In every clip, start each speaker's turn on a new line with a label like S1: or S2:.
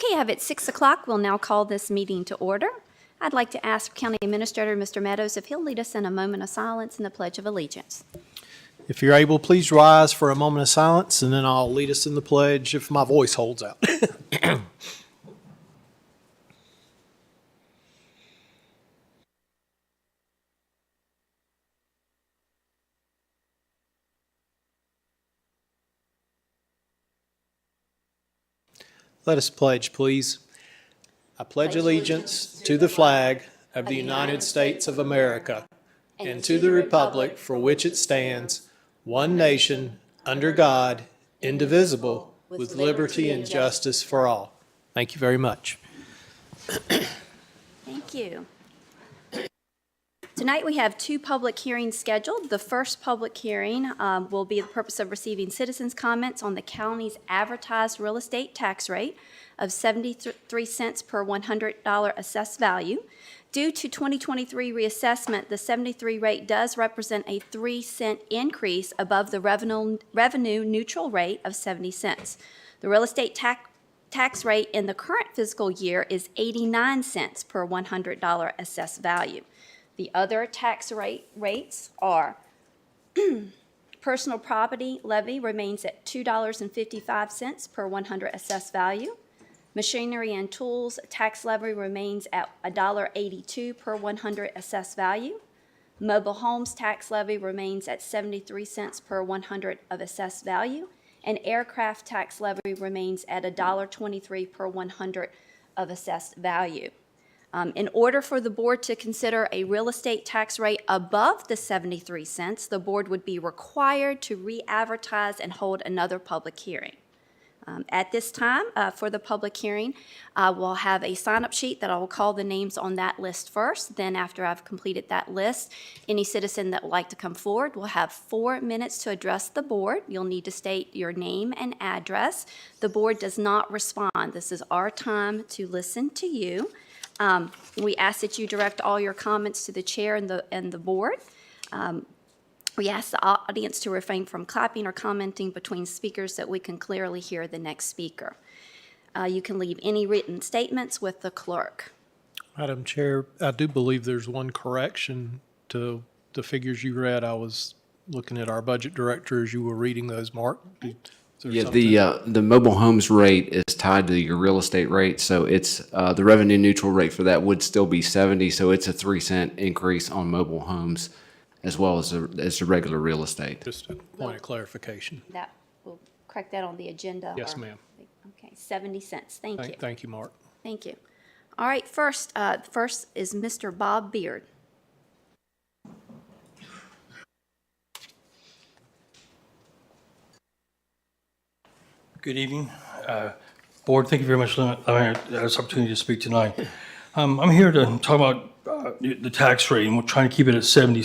S1: Okay, I have it 6 o'clock. We'll now call this meeting to order. I'd like to ask County Administrator Mr. Meadows if he'll lead us in a moment of silence and the Pledge of Allegiance.
S2: If you're able, please rise for a moment of silence, and then I'll lead us in the pledge if my voice holds out. Let us pledge, please. I pledge allegiance to the flag of the United States of America and to the republic for which it stands, one nation, under God, indivisible, with liberty and justice for all. Thank you very much.
S1: Thank you. Tonight we have two public hearings scheduled. The first public hearing will be the purpose of receiving citizens' comments on the county's advertised real estate tax rate of 73 cents per $100 assessed value. Due to 2023 reassessment, the 73 rate does represent a 3-cent increase above the revenue neutral rate of 70 cents. The real estate tax rate in the current fiscal year is 89 cents per $100 assessed value. The other tax rates are personal property levy remains at $2.55 per 100 assessed value. Machinery and tools tax levy remains at $1.82 per 100 assessed value. Mobile homes tax levy remains at 73 cents per 100 of assessed value. And aircraft tax levy remains at $1.23 per 100 of assessed value. In order for the board to consider a real estate tax rate above the 73 cents, the board would be required to re-advertise and hold another public hearing. At this time, for the public hearing, we'll have a sign-up sheet that I will call the names on that list first. Then after I've completed that list, any citizen that would like to come forward will have 4 minutes to address the board. You'll need to state your name and address. The board does not respond. This is our time to listen to you. We ask that you direct all your comments to the chair and the board. We ask the audience to refrain from clapping or commenting between speakers so that we can clearly hear the next speaker. You can leave any written statements with the clerk.
S2: Madam Chair, I do believe there's one correction to the figures you read. I was looking at our budget director as you were reading those, Mark.
S3: Yeah, the mobile homes rate is tied to your real estate rate, so it's the revenue neutral rate for that would still be 70, so it's a 3-cent increase on mobile homes as well as the regular real estate.
S2: Just a point of clarification.
S1: That we'll correct that on the agenda.
S2: Yes, ma'am.
S1: Okay, 70 cents. Thank you.
S2: Thank you, Mark.
S1: Thank you. All right, first is Mr. Bob Beard.
S4: Good evening. Board, thank you very much for this opportunity to speak tonight. I'm here to talk about the tax rate, and we're trying to keep it at 70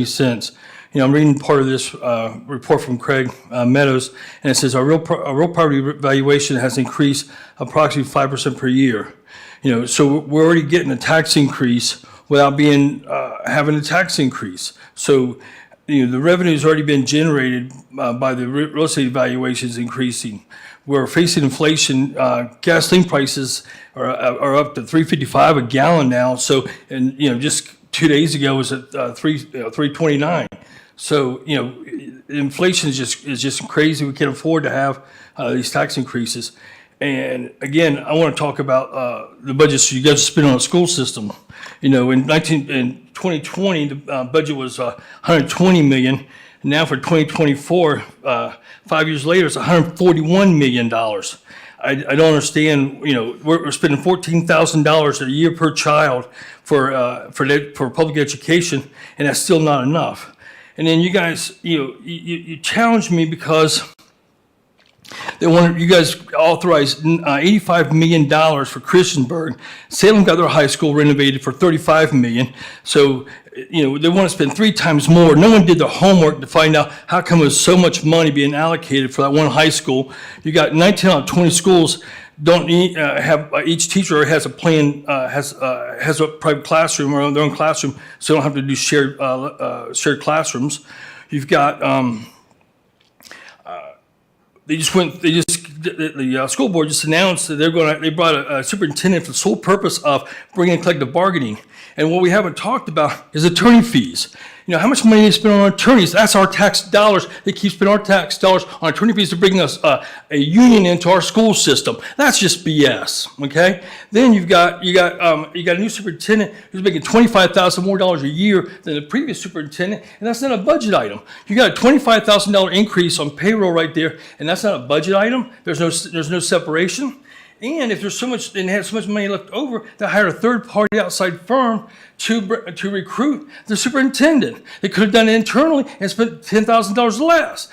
S4: cents. You know, I'm reading part of this report from Craig Meadows, and it says our real property valuation has increased approximately 5% per year. You know, so we're already getting a tax increase without having a tax increase. So, you know, the revenue has already been generated by the real estate valuations increasing. We're facing inflation. Gasoline prices are up to $3.55 a gallon now. So, and you know, just 2 days ago was at $3.29. So, you know, inflation is just crazy. We can't afford to have these tax increases. And again, I want to talk about the budgets you guys spend on the school system. You know, in 2020, the budget was $120 million. Now for 2024, 5 years later, it's $141 million. I don't understand. You know, we're spending $14,000 a year per child for public education, and that's still not enough. And then you guys, you challenged me because you guys authorized $85 million for Christiansburg. Salem got their high school renovated for $35 million. So, you know, they want to spend 3 times more. No one did the homework to find out how come there's so much money being allocated for that one high school. You got 19 out of 20 schools don't have each teacher has a plan, has a private classroom or their own classroom, so they don't have to do shared classrooms. You've got they just the school board just announced that they brought a superintendent for the sole purpose of bringing in collective bargaining. And what we haven't talked about is attorney fees. You know, how much money they spend on attorneys? That's our tax dollars. They keep spending our tax dollars on attorney fees to bring us a union into our school system. That's just BS. Okay. Then you got a new superintendent who's making $25,000 more a year than the previous superintendent, and that's not a budget item. You got a $25,000 increase on payroll right there, and that's not a budget item. There's no separation. And if there's so much, and they had so much money left over, they hired a third-party outside firm to recruit the superintendent. They could have done it internally and spent $10,000 less.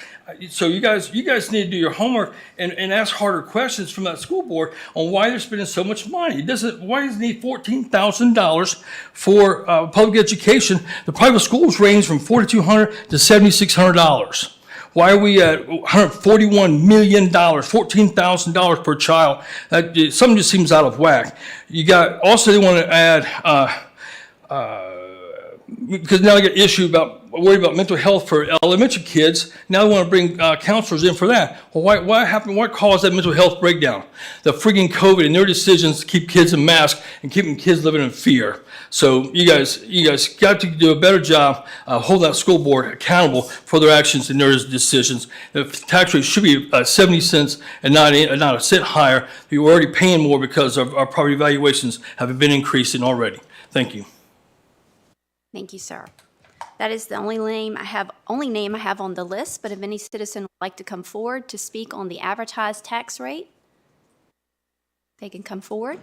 S4: So you guys need to do your homework and ask harder questions from that school board on why they're spending so much money. Why does it need $14,000 for public education? The private schools range from $4,200 to $7,600. Why are we at $141 million, $14,000 per child? Something just seems out of whack. You got, also they want to add, because now they got worried about mental health for elementary kids. Now they want to bring counselors in for that. Well, what caused that mental health breakdown? The freaking COVID and their decisions to keep kids in masks and keeping kids living in fear. So you guys got to do a better job holding that school board accountable for their actions and their decisions. The tax rate should be 70 cents and not a cent higher. You're already paying more because of our property valuations have been increasing already. Thank you.
S1: Thank you, sir. That is the only name I have on the list, but if any citizen would like to come forward to speak on the advertised tax rate, they can come forward.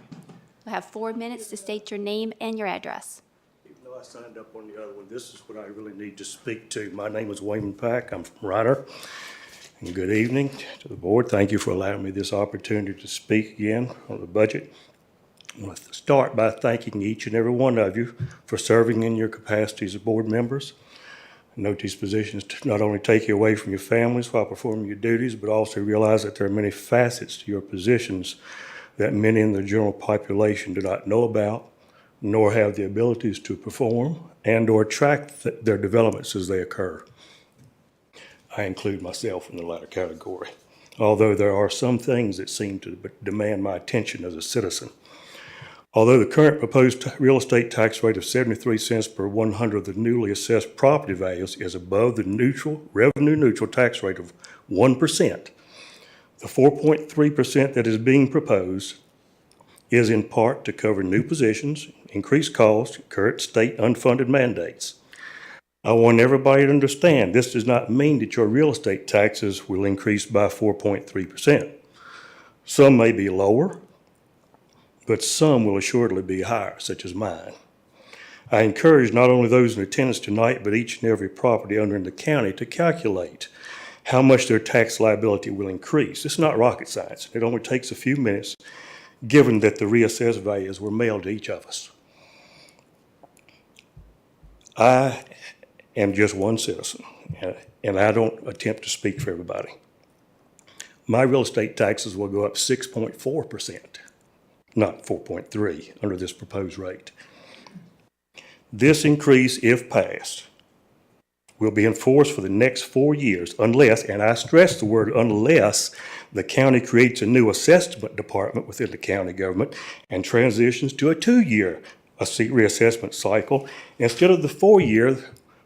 S1: You'll have 4 minutes to state your name and your address.
S5: Even though I signed up on the other one, this is what I really need to speak to. My name is Wayman Pack. I'm from Ryder. And good evening to the board. Thank you for allowing me this opportunity to speak again on the budget. I want to start by thanking each and every one of you for serving in your capacities as board members. I note these positions not only take you away from your families while performing your duties, but also realize that there are many facets to your positions that many in the general population do not know about, nor have the abilities to perform and or track their developments as they occur. I include myself in the latter category, although there are some things that seem to demand my attention as a citizen. Although the current proposed real estate tax rate of 73 cents per 100 of the newly assessed property values is above the revenue neutral tax rate of 1%, the 4.3% that is being proposed is in part to cover new positions, increased costs, current state unfunded mandates. I want everybody to understand this does not mean that your real estate taxes will increase by 4.3%. Some may be lower, but some will assuredly be higher, such as mine. I encourage not only those in attendance tonight, but each and every property owner in the county to calculate how much their tax liability will increase. It's not rocket science. It only takes a few minutes, given that the reassessed values were mailed to each of us. I am just one citizen, and I don't attempt to speak for everybody. My real estate taxes will go up 6.4%. Not 4.3 under this proposed rate. This increase, if passed, will be enforced for the next 4 years unless, and I stress the word unless, the county creates a new assessment department within the county government and transitions to a 2-year reassessment cycle instead of the 4-year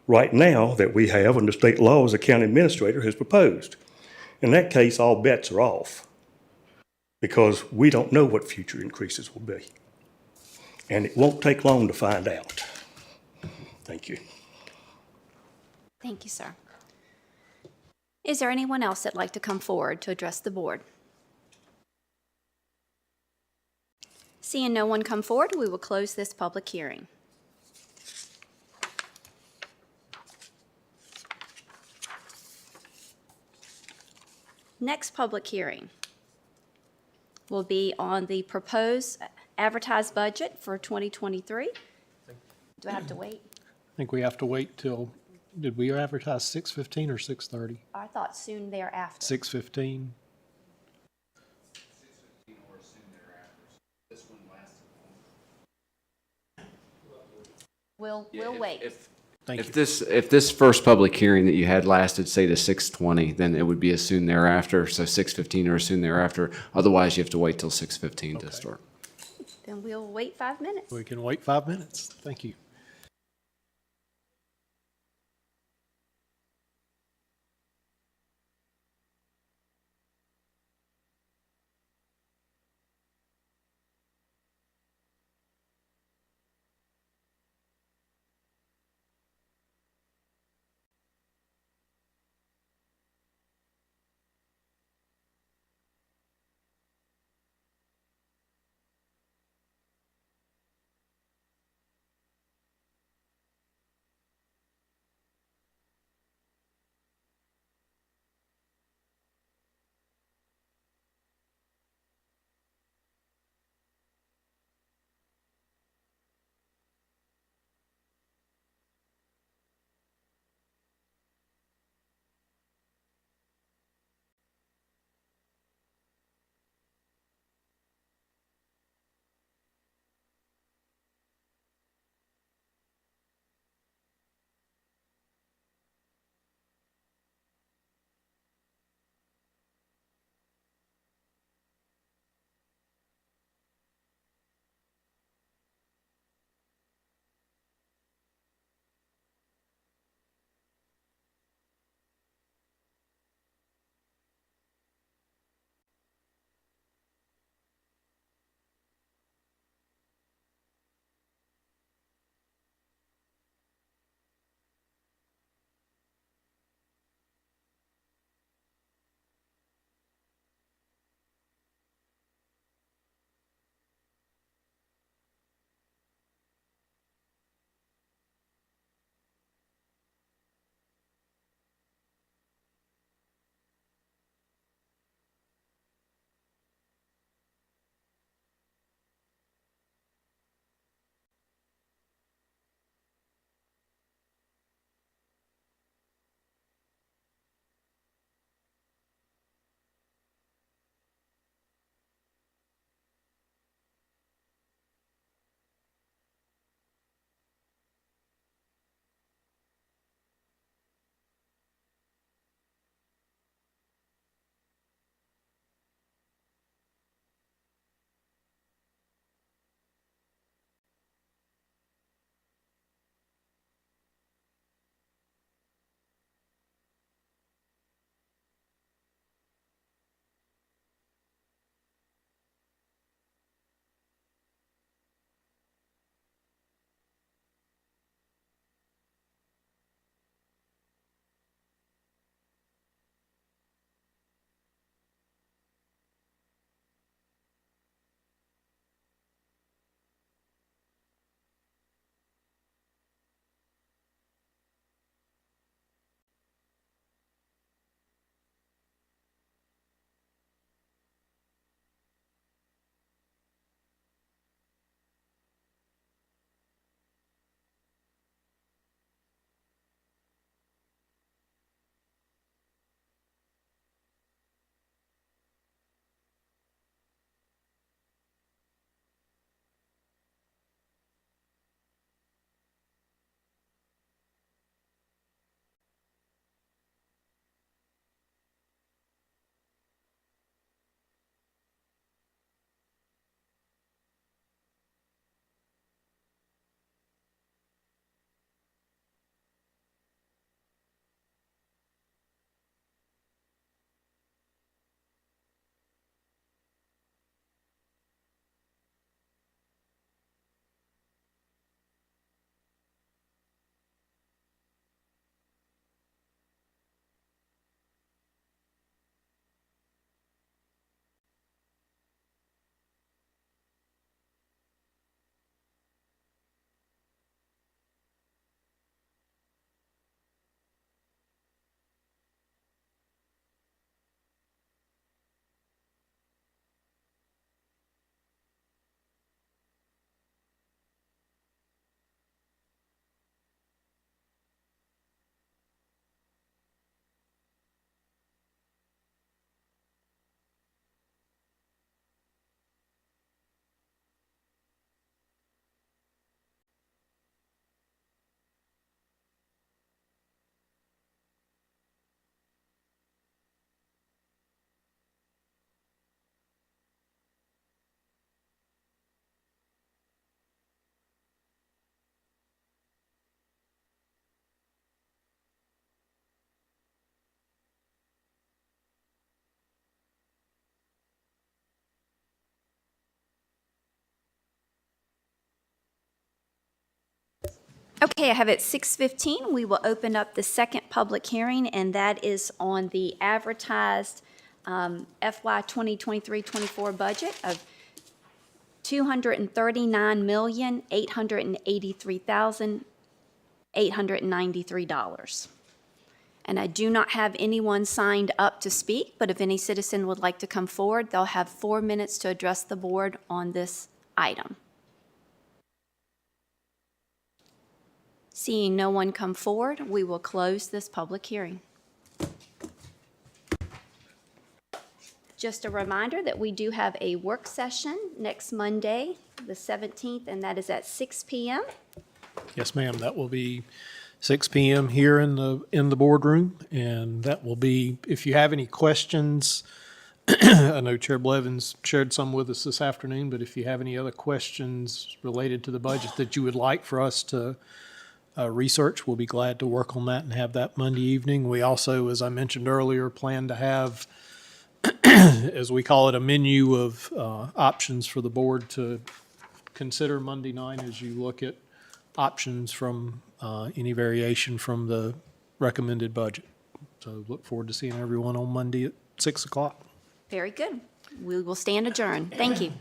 S5: right now that we have under state law as the county administrator has proposed. In that case, all bets are off, because we don't know what future increases will be. And it won't take long to find out. Thank you.
S1: Thank you, sir. Is there anyone else that'd like to come forward to address the board? Seeing no one come forward, we will close this public hearing. Next public hearing will be on the proposed advertised budget for 2023. Do I have to wait?
S2: I think we have to wait till, did we advertise 6:15 or 6:30?
S1: I thought soon thereafter.
S2: 6:15.
S1: We'll wait.
S2: Thank you.
S3: If this first public hearing that you had lasted, say, to 6:20, then it would be as soon thereafter, so 6:15 or as soon thereafter. Otherwise, you have to wait till 6:15 to start.
S1: Then we'll wait 5 minutes.
S2: We can wait 5 minutes. Thank you.
S1: Okay, I have at 6:15, we will open up the second public hearing, and that is on the advertised FY 2023-24 budget of $239,883,893. And I do not have anyone signed up to speak, but if any citizen would like to come forward, they'll have 4 minutes to address the board on this item. Seeing no one come forward, we will close this public hearing. Just a reminder that we do have a work session next Monday, the 17th, and that is at 6 p.m.
S2: Yes, ma'am. That will be 6 p.m. here in the boardroom, and that will be, if you have any questions, I know Chair Blevins shared some with us this afternoon, but if you have any other questions related to the budget that you would like for us to research, we'll be glad to work on that and have that Monday evening. We also, as I mentioned earlier, plan to have, as we call it, a menu of options for the board to consider Monday night as you look at options from any variation from the recommended budget. So look forward to seeing everyone on Monday at 6 o'clock.
S1: Very good. We will stand adjourned. Thank you.